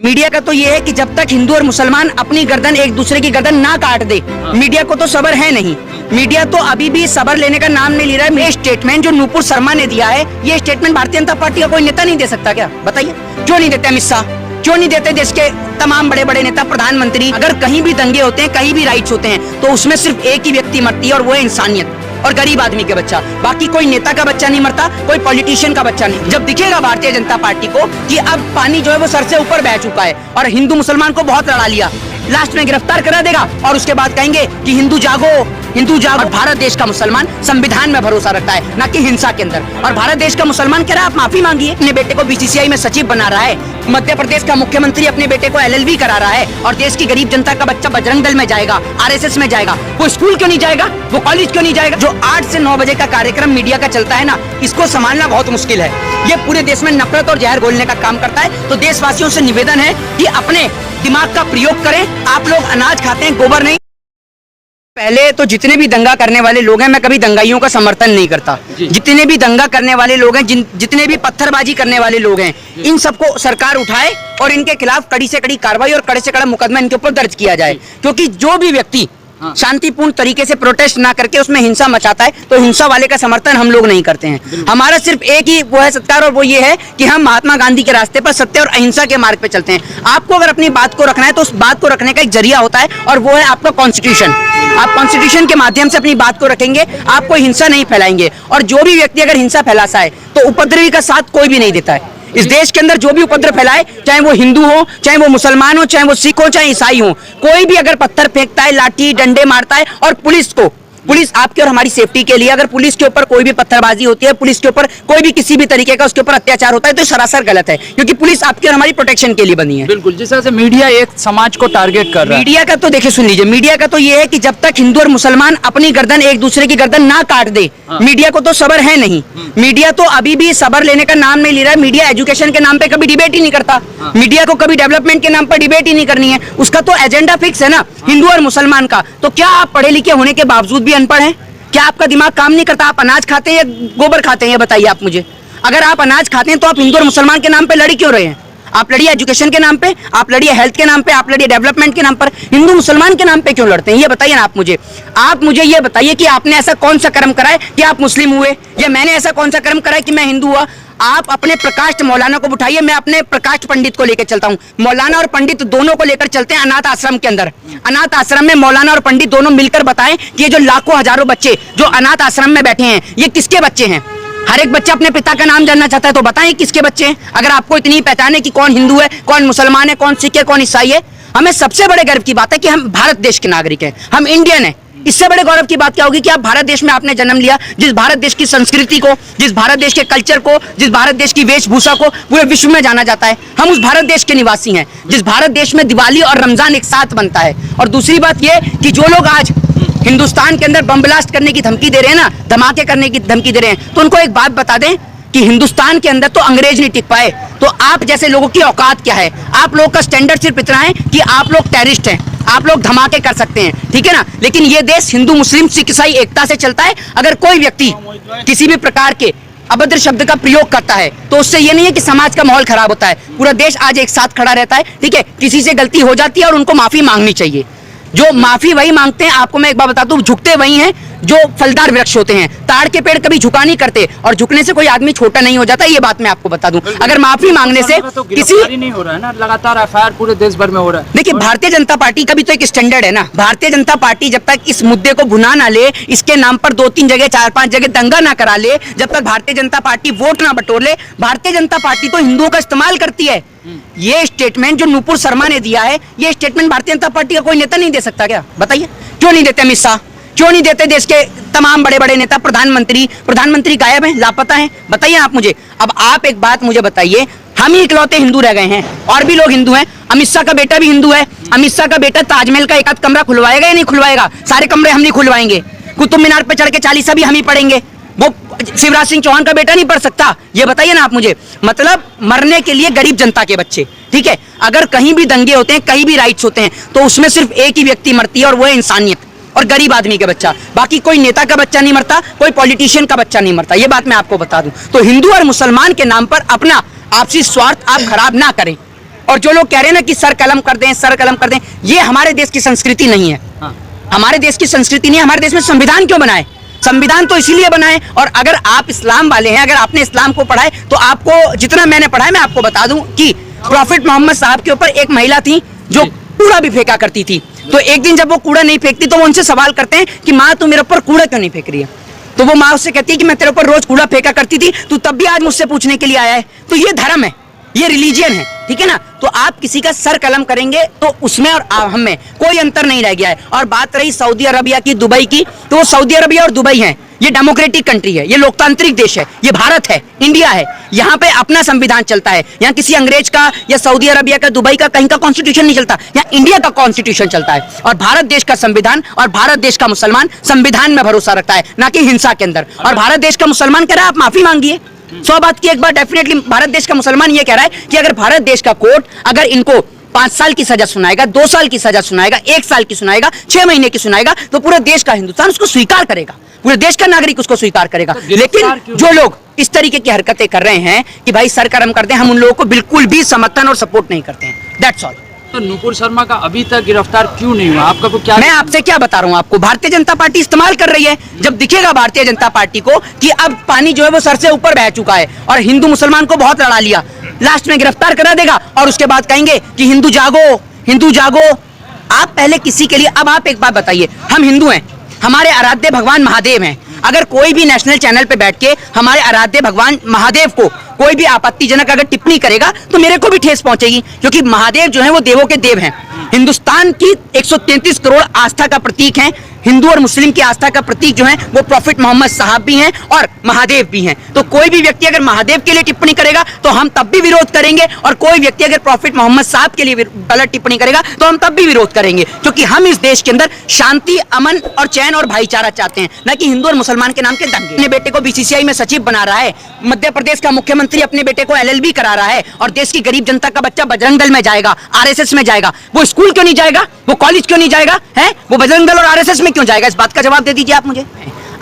Media का तो ये है कि जब तक हिंदू और मुसलमान अपनी गर्दन एक दूसरे की गर्दन ना काट दे, मीडिया को तो सब्र है नहीं। मीडिया तो अभी भी सब्र लेने का नाम नहीं ले रहा है। ये स्टेटमेंट जो नूपुर शर्मा ने दिया है, ये स्टेटमेंट भारतीय जनता पार्टी का कोई नेता नहीं दे सकता क्या? बताइए, क्यों नहीं देते? अमित शाह क्यों नहीं देते? देश के तमाम बड़े बड़े नेता, प्रधानमंत्री। अगर कहीं भी दंगे होते हैं, कहीं भी राइट्स होते हैं, तो उसमें सिर्फ एक ही व्यक्ति मरती है और वो है इंसानियत और गरीब आदमी के बच्चा। बाकी कोई नेता का बच्चा नहीं मरता, कोई पॉलिटिशियन का बच्चा नहीं। जब दिखेगा भारतीय जनता पार्टी को कि अब पानी जो है वो सर से ऊपर बह चुका है और हिंदू मुसलमान को बहुत लड़ा लिया, लास्ट में गिरफ्तार करा देगा और उसके बाद कहेंगे कि हिंदू जागो, हिंदू जागो। और भारत देश का मुसलमान संविधान में भरोसा रखता है, ना कि हिंसा के अंदर। और भारत देश का मुसलमान कह रहा है आप माफी मांगिए। अपने बेटे को बीसीसीआई में सचिव बना रहा है, मध्य प्रदेश का मुख्यमंत्री अपने बेटे को एलएलबी करा रहा है और देश की गरीब जनता का बच्चा बजरंग दल में जाएगा, आरएसएस में जाएगा। वो स्कूल क्यों नहीं जाएगा? वो कॉलेज क्यों नहीं जाएगा? जो 8 से 9 बजे का कार्यक्रम मीडिया का चलता है ना, इसको संभालना बहुत मुश्किल है। ये पूरे देश में नफरत और जहर घोलने का काम करता है। तो देशवासियों से निवेदन है कि अपने दिमाग का प्रयोग करें। आप लोग अनाज खाते हैं, गोबर नहीं। पहले तो जितने भी दंगा करने वाले लोग हैं, मैं कभी दंगाइयों का समर्थन नहीं करता। जितने भी दंगा करने वाले लोग हैं, जितने भी पत्थरबाजी करने वाले लोग हैं, इन सबको सरकार उठाए और इनके खिलाफ कड़ी से कड़ी कार्रवाई और कड़े से कड़ा मुकदमा इनके ऊपर दर्ज किया जाए। क्योंकि जो भी व्यक्ति शांतिपूर्ण तरीके से प्रोटेस्ट ना करके उसमें हिंसा मचाता है, तो हिंसा वाले का समर्थन हम लोग नहीं करते हैं। हमारा सिर्फ एक ही वो है सत्कार, और वो ये है कि हम महात्मा गांधी के रास्ते पर सत्य और अहिंसा के मार्ग पे चलते हैं। आपको अगर अपनी बात को रखना है तो उस बात को रखने का एक जरिया होता है और वो है आपका कॉन्स्टिट्यूशन। आप कॉन्स्टिट्यूशन के माध्यम से अपनी बात को रखेंगे, आप कोई हिंसा नहीं फैलाएंगे। और जो भी व्यक्ति अगर हिंसा फैलाता है तो उपद्रवी का साथ कोई भी नहीं देता है। इस देश के अंदर जो भी उपद्रव फैलाए, चाहे वो हिंदू हो, चाहे वो मुसलमान हो, चाहे वो सिख हो, चाहे ईसाई हो, कोई भी अगर पत्थर फेंकता है, लाठी डंडे मारता है, और पुलिस आपके और हमारी सेफ्टी के लिए अगर पुलिस के ऊपर कोई भी पत्थरबाजी होती है, पुलिस के ऊपर कोई भी किसी भी तरीके का उसके ऊपर अत्याचार होता है, तो सरासर गलत है। क्योंकि पुलिस आपकी और हमारी प्रोटेक्शन के लिए बनी है। बिल्कुल, जिस तरह से मीडिया एक समाज को टारगेट कर रहा है। मीडिया का तो देखिए, सुन लीजिए, मीडिया का तो ये है कि जब तक हिंदू और मुसलमान अपनी गर्दन एक दूसरे की गर्दन ना काट दे, मीडिया को तो सब्र है नहीं। मीडिया तो अभी भी सब्र लेने का नाम नहीं ले रहा है। मीडिया एजुकेशन के नाम पे कभी डिबेट ही नहीं करता। मीडिया को कभी डेवलपमेंट के नाम पर डिबेट ही नहीं करनी है। उसका तो एजेंडा फिक्स है ना, हिंदू और मुसलमान का। तो क्या आप पढ़े लिखे होने के बावजूद भी अनपढ़ हैं? क्या आपका दिमाग काम नहीं करता? आप अनाज खाते हैं या गोबर खाते हैं, ये बताइए आप मुझे। अगर आप अनाज खाते हैं तो आप हिंदू और मुसलमान के नाम पे लड़ी क्यों रहे हैं? आप लड़िए एजुकेशन के नाम पे, आप लड़िए हेल्थ के नाम पे, आप लड़िए डेवलपमेंट के नाम पर। हिंदू मुसलमान के नाम पे क्यों लड़ते हैं? ये बताइए ना आप मुझे। आप मुझे ये बताइए कि आपने ऐसा कौन सा कर्म करा है कि आप मुस्लिम हुए, या मैंने ऐसा कौन सा कर्म करा है कि मैं हिंदू हुआ? आप अपने प्रकाश मौलाना को उठाइए, मैं अपने प्रकाश पंडित को लेकर चलता हूँ। मौलाना और पंडित दोनों को लेकर चलते हैं अनाथ आश्रम के अंदर। अनाथ आश्रम में मौलाना और पंडित दोनों मिलकर बताएं कि ये जो लाखों हजारों बच्चे जो अनाथ आश्रम में बैठे हैं, ये किसके बच्चे हैं? हर एक बच्चा अपने पिता का नाम जानना चाहता है, तो बताएं किसके बच्चे हैं। अगर आपको इतनी पहचान है कि कौन हिंदू है, कौन मुसलमान है, कौन सिख है, कौन ईसाई है। हमें सबसे बड़े गर्व की बात है कि हम भारत देश के नागरिक हैं, हम इंडियन हैं। इससे बड़े गौरव की बात क्या होगी कि आप भारत देश में आपने जन्म लिया, जिस भारत देश की संस्कृति को, जिस भारत देश के कल्चर को, जिस भारत देश की वेशभूषा को पूरे विश्व में जाना जाता है। हम उस भारत देश के निवासी हैं, जिस भारत देश में दिवाली और रमजान एक साथ बनता है। और दूसरी बात ये कि जो लोग आज हिंदुस्तान के अंदर बम ब्लास्ट करने की धमकी दे रहे हैं ना, धमाके करने की धमकी दे रहे हैं, तो उनको एक बात बता दें कि हिंदुस्तान के अंदर तो अंग्रेज नहीं टिक पाए, तो आप जैसे लोगों की औकात क्या है? आप लोगों का स्टैंडर्ड सिर्फ इतना है कि आप लोग टेररिस्ट हैं, आप लोग धमाके कर सकते हैं, ठीक है ना। लेकिन ये देश हिंदू मुस्लिम सिख ईसाई एकता से चलता है। अगर कोई व्यक्ति किसी भी प्रकार के अभद्र शब्द का प्रयोग करता है तो उससे ये नहीं है कि समाज का माहौल खराब होता है। पूरा देश आज एक साथ खड़ा रहता है, ठीक है। किसी से गलती हो जाती है और उनको माफी मांगनी चाहिए। जो माफी वही मांगते हैं, आपको मैं एक बात बता दूं, झुकते वही हैं जो फलदार वृक्ष होते हैं। ताड़ के पेड़ कभी झुका नहीं करते, और झुकने से कोई आदमी छोटा नहीं हो जाता। ये बात मैं आपको बता दूं। अगर माफी मांगने से तो किसी नहीं हो रहा है ना, लगातार एफआईआर पूरे देश भर में हो रहा है। देखिए, भारतीय जनता पार्टी का भी तो एक स्टैंडर्ड है ना। भारतीय जनता पार्टी जब तक इस मुद्दे को भुना ना ले, इसके नाम पर 2-3 जगह 4-5 जगह दंगा ना करा ले, जब तक भारतीय जनता पार्टी वोट ना बटोर ले, भारतीय जनता पार्टी तो हिंदुओं का इस्तेमाल करती है। ये स्टेटमेंट जो नूपुर शर्मा ने दिया है, ये स्टेटमेंट भारतीय जनता पार्टी का कोई नेता नहीं दे सकता क्या? बताइए, क्यों नहीं देते? अमित शाह क्यों नहीं देते? देश के तमाम बड़े बड़े नेता, प्रधानमंत्री गायब हैं, लापता हैं। बताइए आप मुझे। अब आप एक बात मुझे बताइए, हम ही इकलौते हिंदू रह गए हैं, और भी लोग हिंदू हैं। अमित शाह का बेटा भी हिंदू है। अमित शाह का बेटा ताजमहल का एक आध कमरा खुलवाएगा या नहीं खुलवाएगा? सारे कमरे हम नहीं खुलवाएंगे। कुतुब मीनार पे चढ़ के चालीसा भी हम ही पढ़ेंगे। वो शिवराज सिंह चौहान का बेटा नहीं पढ़ सकता? ये बताइए ना आप मुझे। मतलब मरने के लिए गरीब जनता के बच्चे, ठीक है। अगर कहीं भी दंगे होते हैं, कहीं भी राइट्स होते हैं, तो उसमें सिर्फ एक ही व्यक्ति मरती है और वो है इंसानियत और गरीब आदमी के बच्चा। बाकी कोई नेता का बच्चा नहीं मरता, कोई पॉलिटिशियन का बच्चा नहीं मरता। ये बात मैं आपको बता दूं। तो हिंदू और मुसलमान के नाम पर अपना आपसी स्वार्थ आप खराब ना करें। और जो लोग कह रहे हैं ना कि सर कलम कर दें, सर कलम कर दें, ये हमारे देश की संस्कृति नहीं है। हमारे देश की संस्कृति नहीं है। हमारे देश में संविधान क्यों बनाए? संविधान तो इसीलिए बनाए। और अगर आप इस्लाम वाले हैं, अगर आपने इस्लाम को पढ़ा है, तो आपको जितना मैंने पढ़ा है मैं आपको बता दूं कि प्रॉफिट मोहम्मद साहब के ऊपर एक महिला थी जो कूड़ा भी फेंका करती थी। तो एक दिन जब वो कूड़ा नहीं फेंकती तो वो उनसे सवाल करते हैं कि माँ तू मेरे ऊपर कूड़ा क्यों नहीं फेंक रही है? तो वो माँ उससे कहती है कि मैं तेरे ऊपर रोज कूड़ा फेंका करती थी, तू तब भी आज मुझसे पूछने के लिए आया है। तो ये धर्म है, ये रिलीजियन है, ठीक है ना? तो आप किसी का सर कलम करेंगे तो उसमें और हम में कोई अंतर नहीं रह गया है। और बात रही सऊदी अरबिया की, दुबई की, तो वो सऊदी अरबिया और दुबई है, ये डेमोक्रेटिक कंट्री है, ये लोकतांत्रिक देश है, ये भारत है, इंडिया है। यहाँ पे अपना संविधान चलता है। यहाँ किसी अंग्रेज का या सऊदी अरबिया का, दुबई का कहीं का कॉन्स्टिट्यूशन नहीं चलता, यहाँ इंडिया का कॉन्स्टिट्यूशन चलता है। और भारत देश का संविधान और भारत देश का मुसलमान संविधान में भरोसा रखता है, ना कि हिंसा के अंदर। और भारत देश का मुसलमान कह रहा है आप माफी मांगिए, 100 बात की एक बार डेफिनेटली भारत देश का मुसलमान ये कह रहा है कि अगर भारत देश का कोर्ट अगर इनको 5 साल की सजा सुनाएगा, 2 साल की सजा सुनाएगा, 1 साल की सुनाएगा, 6 महीने की सुनाएगा, तो पूरे देश का हिंदुस्तान उसको स्वीकार करेगा, पूरे देश का नागरिक उसको स्वीकार करेगा। लेकिन जो लोग इस तरीके की हरकतें कर रहे हैं कि भाई सरकरम कर दें, हम उन लोगों को बिल्कुल भी समर्थन और सपोर्ट नहीं करते हैं। That's all. तो नुपुर शर्मा का अभी तक गिरफ्तार क्यों नहीं हुआ? आपका को क्या? मैं आपसे क्या बता रहा हूं आपको, भारतीय जनता पार्टी इस्तेमाल कर रही है। जब दिखेगा भारतीय जनता पार्टी को कि अब पानी जो है वो सर से ऊपर बह चुका है और हिंदू मुसलमान को बहुत लड़ा लिया, लास्ट में गिरफ्तार करा देगा और उसके बाद कहेंगे कि हिंदू जागो, हिंदू जागो। आप पहले किसी के लिए, अब आप एक बात बताइए, हम हिंदू हैं, हमारे आराध्य भगवान महादेव हैं। अगर कोई भी नेशनल चैनल पे बैठ के हमारे आराध्य भगवान महादेव को कोई भी आपत्तिजनक अगर टिप्पणी करेगा तो मेरे को भी ठेस पहुंचेगी, क्योंकि महादेव जो है वो देवों के देव हैं। हिंदुस्तान की 133 करोड़ आस्था का प्रतीक हैं। हिंदू और मुस्लिम की आस्था का प्रतीक जो है वो प्रॉफिट मोहम्मद साहब भी हैं और महादेव भी हैं। तो कोई भी व्यक्ति अगर महादेव के लिए टिप्पणी करेगा तो हम तब भी विरोध करेंगे, और कोई व्यक्ति अगर प्रॉफिट मोहम्मद साहब के लिए गलत टिप्पणी करेगा तो हम तब भी विरोध करेंगे, क्योंकि हम इस देश के अंदर शांति, अमन और चैन और भाईचारा चाहते हैं, न कि हिंदू और मुसलमान के नाम के दंगे। अपने बेटे को बीसीसीआई में सचिव बना रहा है, मध्य प्रदेश का मुख्यमंत्री अपने बेटे को एलएलबी करा रहा है, और देश की गरीब जनता का बच्चा बजरंग दल में जाएगा, आरएसएस में जाएगा। वो स्कूल क्यों नहीं जाएगा? वो कॉलेज क्यों नहीं जाएगा? है वो बजरंग दल और आरएसएस में क्यों जाएगा? इस बात का जवाब दे दीजिए आप मुझे।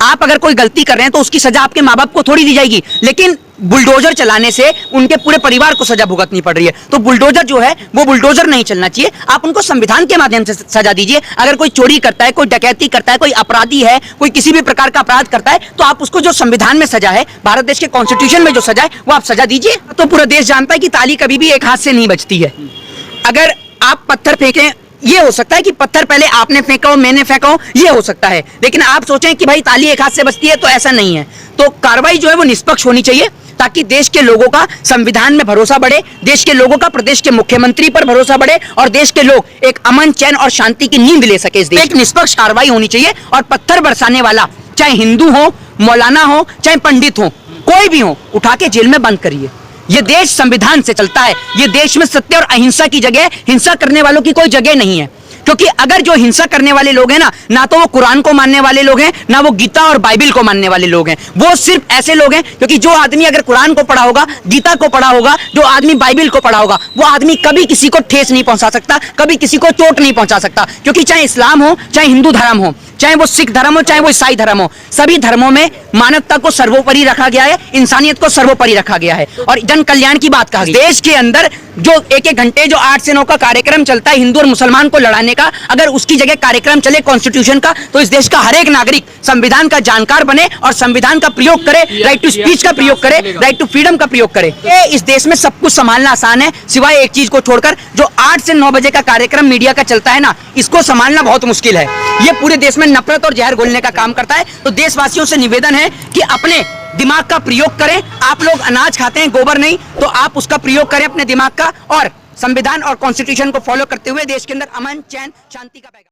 आप अगर कोई गलती कर रहे हैं तो उसकी सजा आपके माँ बाप को थोड़ी दी जाएगी, लेकिन बुलडोजर चलाने से उनके पूरे परिवार को सजा भुगतनी पड़ रही है। तो बुलडोजर जो है वो बुलडोजर नहीं चलना चाहिए, आप उनको संविधान के माध्यम से सजा दीजिए। अगर कोई चोरी करता है, कोई डकैती करता है, कोई अपराधी है, कोई किसी भी प्रकार का अपराध करता है, तो आप उसको जो संविधान में सजा है, भारत देश के कॉन्स्टिट्यूशन में जो सजा है, वो आप सजा दीजिए। तो पूरा देश जानता है कि ताली कभी भी एक हाथ से नहीं बजती है। अगर आप पत्थर फेंकें, ये हो सकता है कि पत्थर पहले आपने फेंका हो, मैंने फेंका हो, ये हो सकता है, लेकिन आप सोचें कि भाई ताली एक हाथ से बजती है, तो ऐसा नहीं है। तो कार्रवाई जो है वो निष्पक्ष होनी चाहिए, ताकि देश के लोगों का संविधान में भरोसा बढ़े, देश के लोगों का प्रदेश के मुख्यमंत्री पर भरोसा बढ़े, और देश के लोग एक अमन, चैन और शांति की नींद ले सके। इस देश एक निष्पक्ष कार्रवाई होनी चाहिए, और पत्थर बरसाने वाला चाहे हिंदू हो, मौलाना हो, चाहे पंडित हो, कोई भी हो, उठा के जेल में बंद करिए। ये देश संविधान से चलता है। ये देश में सत्य और अहिंसा की जगह, हिंसा करने वालों की कोई जगह नहीं है। क्योंकि अगर जो हिंसा करने वाले लोग हैं ना तो वो कुरान को मानने वाले लोग हैं, ना वो गीता और बाइबिल को मानने वाले लोग हैं। वो सिर्फ ऐसे लोग हैं, क्योंकि जो आदमी अगर कुरान को पढ़ा होगा, गीता को पढ़ा होगा, जो आदमी बाइबिल को पढ़ा होगा, वो आदमी कभी किसी को ठेस नहीं पहुंचा सकता, कभी किसी को चोट नहीं पहुंचा सकता। क्योंकि चाहे इस्लाम हो, चाहे हिंदू धर्म हो, चाहे वो सिख धर्म हो, चाहे वो ईसाई धर्म हो, सभी धर्मों में मानवता को सर्वोपरि रखा गया है, इंसानियत को सर्वोपरि रखा गया है, और जन कल्याण की बात कहा गई। देश के अंदर जो एक घंटे जो 8 से 9 का कार्यक्रम चलता है हिंदू और मुसलमान को लड़ाने का, अगर उसकी जगह कार्यक्रम चले कॉन्स्टिट्यूशन का, तो इस देश का हर एक नागरिक संविधान का जानकार बने और संविधान का प्रयोग करे, राइट टू स्पीच का प्रयोग करे, राइट टू फ्रीडम का प्रयोग करे। इस देश में सब कुछ संभालना आसान है, सिवाय एक चीज को छोड़कर, जो 8 से 9 बजे का कार्यक्रम मीडिया का चलता है ना, इसको संभालना बहुत मुश्किल है। ये पूरे देश में नफरत और जहर घोलने का काम करता है। तो देशवासियों से निवेदन है कि अपने दिमाग का प्रयोग करें। आप लोग अनाज खाते हैं, गोबर नहीं, तो आप उसका प्रयोग करें अपने दिमाग का, और संविधान और कॉन्स्टिट्यूशन को फॉलो करते हुए देश के अंदर अमन, चैन, शांति का पैगाम